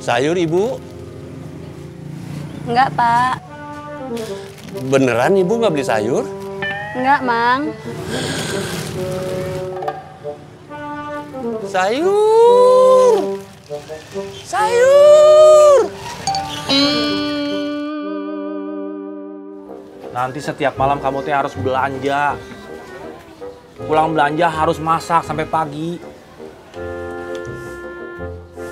Sayur, Ibu? Enggak, Pak. Beneran Ibu nggak beli sayur? Enggak, Mang. Sayur! Sayur! Nanti setiap malam kamu teh harus belanja. Pulang belanja harus masak sampai pagi.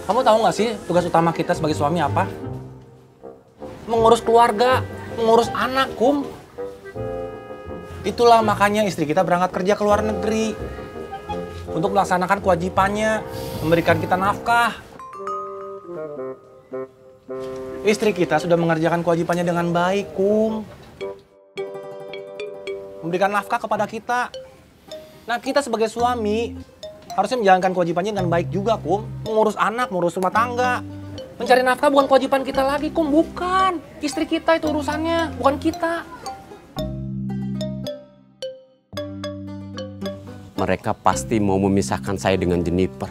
Kamu tahu nggak sih tugas utama kita sebagai suami apa? Mengurus keluarga, mengurus anak, Kum. Itulah makanya istri kita berangkat kerja ke luar negeri. Untuk melaksanakan kewajibannya, memberikan kita nafkah. Istri kita sudah mengerjakan kewajibannya dengan baik, Kum. Memberikan nafkah kepada kita. Nah, kita sebagai suami harusnya menjalankan kewajibannya dengan baik juga, Kum. Mengurus anak, mengurus rumah tangga. Mencari nafkah bukan kewajiban kita lagi, Kum. Bukan. Istri kita itu urusannya, bukan kita. Mereka pasti mau memisahkan saya dengan Jennifer.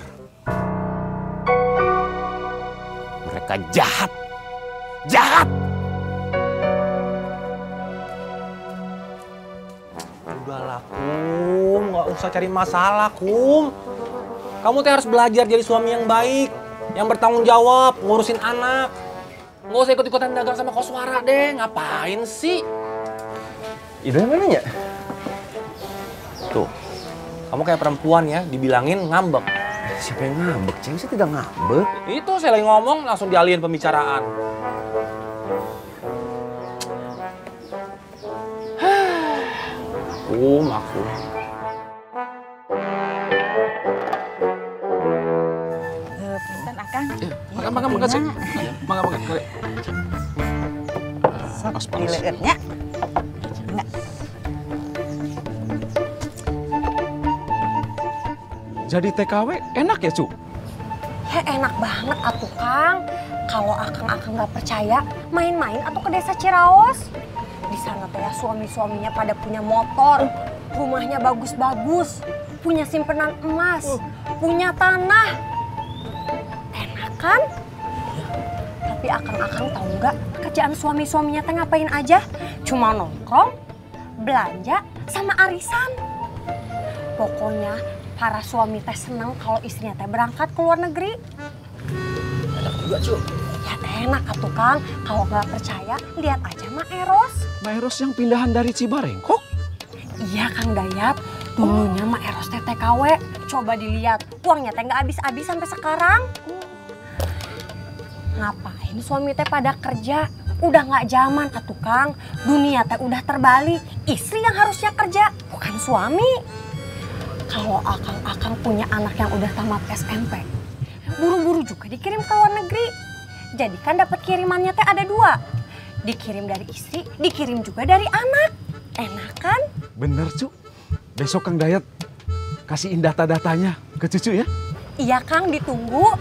Mereka jahat. Jahat! Udahlah, Kum. Nggak usah cari masalah, Kum. Kamu tuh harus belajar jadi suami yang baik. Yang bertanggung jawab, ngurusin anak. Nggak usah ikut-ikutan dagang sama koswara deh. Ngapain sih? Idoy mana ya? Tuh, kamu kayak perempuan ya, dibilangin ngambek. Siapa yang ngambek? Ceng, saya tidak ngambek. Itu saya lagi ngomong, langsung dialihin pembicaraan. Aku. Punten, Akang. Makan sih. Makan. Dileutnya. Jadi TKW enak ya, Cu? Ya enak banget atuh, Kang. Kalau Akang nggak percaya, main-main atau ke desa Ciraos. Di sana teh ya suami-suaminya pada punya motor, rumahnya bagus-bagus, punya simpenan emas, punya tanah. Enak kan? Tapi Akang tahu nggak kerjaan suami-suaminya teh ngapain aja? Cuma nongkrong, belanja, sama arisan. Pokoknya para suami teh seneng kalau istrinya teh berangkat ke luar negeri. Enak juga, Cu. Ya enak atuh, Kang. Kalau nggak percaya, lihat aja Mak Eros. Mak Eros yang pindahan dari Cibarengkok? Iya, Kang Dayat. Dulunya Mak Eros teh TKW. Coba dilihat, uangnya teh nggak habis-habis sampai sekarang. Ngapain suami teh pada kerja? Udah nggak zaman atuh, Kang. Dunia teh udah terbalik. Istri yang harusnya kerja, bukan suami. Kalau Akang punya anak yang udah tamat SMP, buru-buru juga dikirim ke luar negeri. Jadi kan dapat kirimannya teh ada 2. Dikirim dari istri, dikirim juga dari anak. Enak kan? Bener, Cu. Besok Kang Dayat kasihin data-datanya ke cucu ya. Iya, Kang, ditunggu.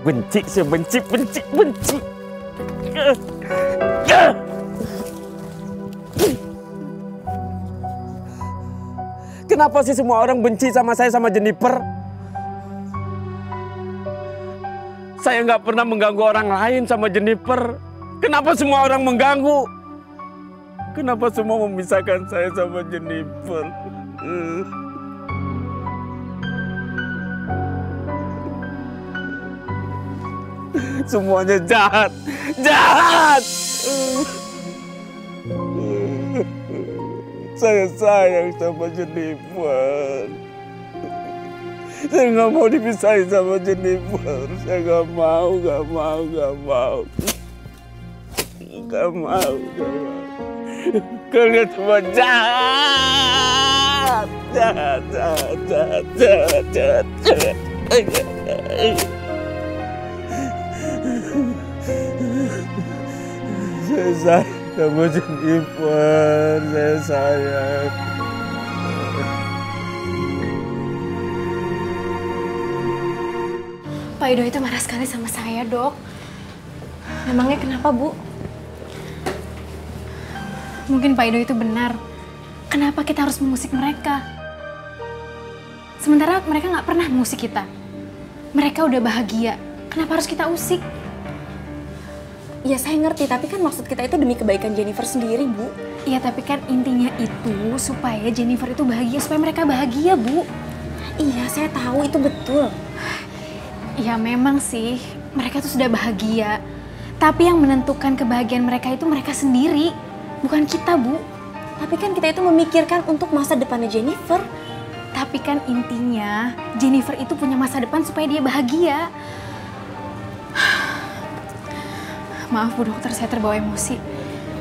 Benci, saya benci. Kenapa sih semua orang benci sama saya sama Jennifer? Saya nggak pernah mengganggu orang lain sama Jennifer. Kenapa semua orang mengganggu? Kenapa semua memisahkan saya sama Jennifer? Semuanya jahat. Saya sayang sama Jennifer. Saya nggak mau dipisahin sama Jennifer. Saya nggak mau. Kalian semua jahat. Saya sayang sama Jennifer, saya sayang. Pak Ido itu marah sekali sama saya, Dok. Memangnya kenapa, Bu? Mungkin Pak Ido itu benar. Kenapa kita harus mengusik mereka? Sementara mereka nggak pernah mengusik kita. Mereka udah bahagia. Kenapa harus kita usik? Ya saya ngerti, tapi kan maksud kita itu demi kebaikan Jennifer sendiri, Bu. Iya, tapi kan intinya itu supaya Jennifer itu bahagia, supaya mereka bahagia, Bu. Iya, saya tahu itu betul. Ya memang sih, mereka tuh sudah bahagia. Tapi yang menentukan kebahagiaan mereka itu mereka sendiri, bukan kita, Bu. Tapi kan kita itu memikirkan untuk masa depannya Jennifer. Tapi kan intinya Jennifer itu punya masa depan supaya dia bahagia. Maaf Bu Dokter, saya terbawa emosi.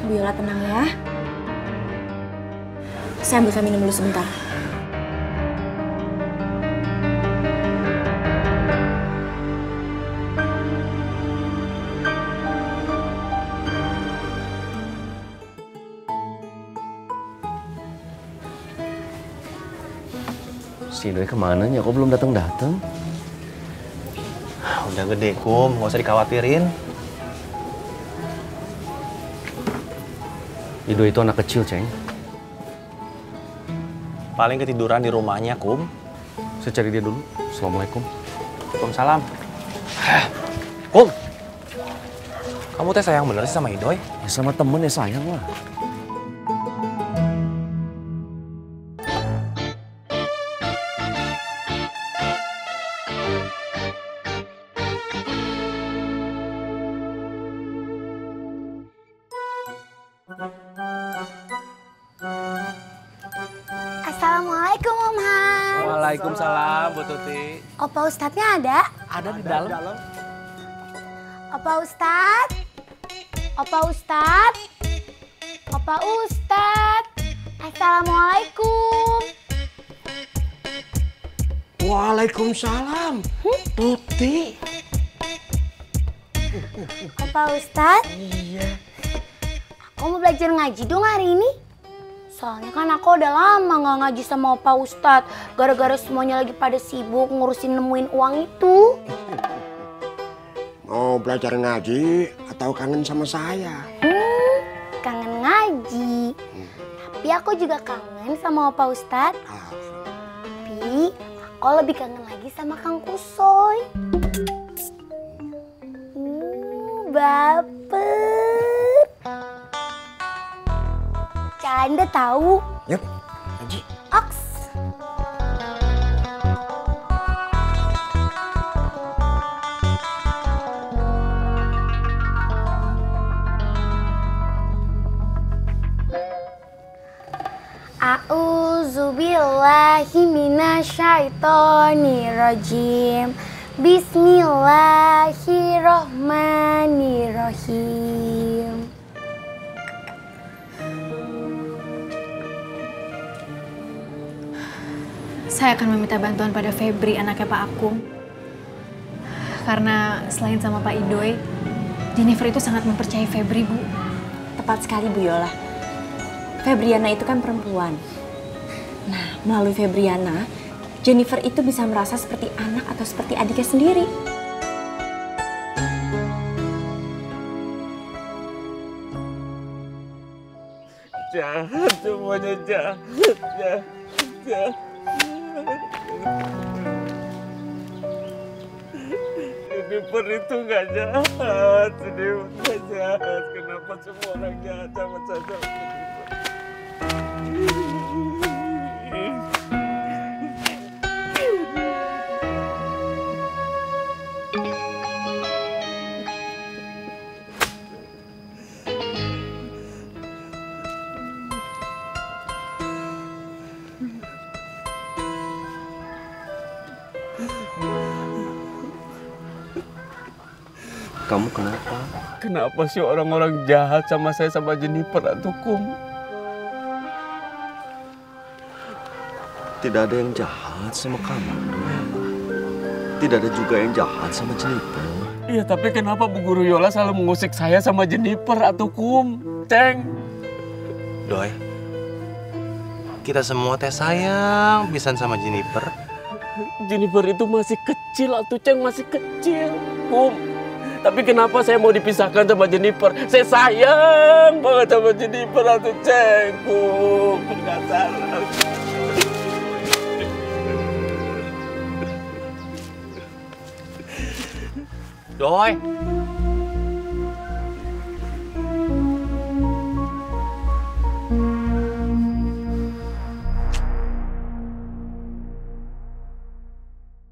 Bu Yola tenang ya. Saya ambilkan minum dulu sebentar. Si Doi kemana ya? Kok belum datang-datang? Udah gede, Kum. Nggak usah dikhawatirin. Ido itu anak kecil, Ceng. Paling ketiduran di rumahnya, Kum. Saya cari dia dulu. Assalamualaikum. Waalaikumsalam. Kum, kamu teh sayang bener sih sama Idoy? Ya sama temen ya sayang lah. Assalamualaikum Om Han. Waalaikumsalam Bu Tuti. Opa Ustadznya ada? Ada di dalam. Opa Ustadz? Opa Ustadz? Opa Ustadz? Assalamualaikum. Waalaikumsalam. Tuti. Opa Ustadz? Iya. Aku mau belajar ngaji dong hari ini. Soalnya kan aku udah lama gak ngaji sama Opa Ustadz. Gara-gara semuanya lagi pada sibuk ngurusin nemuin uang itu. Mau belajar ngaji atau kangen sama saya? Kangen ngaji. Tapi aku juga kangen sama Opa Ustadz. Tapi aku lebih kangen lagi sama Kang Kusoy. Baper. Anda tahu? Yap, ngaji. Oks. A'udzubillahi minasyaitonirrajim. Bismillahirrahmanirrahim. Saya akan meminta bantuan pada Febri, anaknya Pak Akung. Karena selain sama Pak Idoy, Jennifer itu sangat mempercayai Febri, Bu. Tepat sekali Bu Yola. Febriana itu kan perempuan. Nah, melalui Febriana, Jennifer itu bisa merasa seperti anak atau seperti adiknya sendiri. Jahat, semuanya jahat. Jennifer itu nggak jahat, Jennifer nggak jahat. Kenapa semua orang jahat sama saya? Kamu kenapa? Kenapa sih orang-orang jahat sama saya sama Jennifer atau Kum? Tidak ada yang jahat sama kamu. Tidak ada juga yang jahat sama Jennifer. Iya, tapi kenapa Bu Guru Yola selalu mengusik saya sama Jennifer atau Kum? Ceng. Doy, kita semua teh sayang pisan sama Jennifer. Jennifer itu masih kecil, atuh Ceng, masih kecil, Kum. Tapi kenapa saya mau dipisahkan sama Jennifer? Saya sayang banget sama Jennifer, atuh Ceng, Kum. Nggak salah. Doi,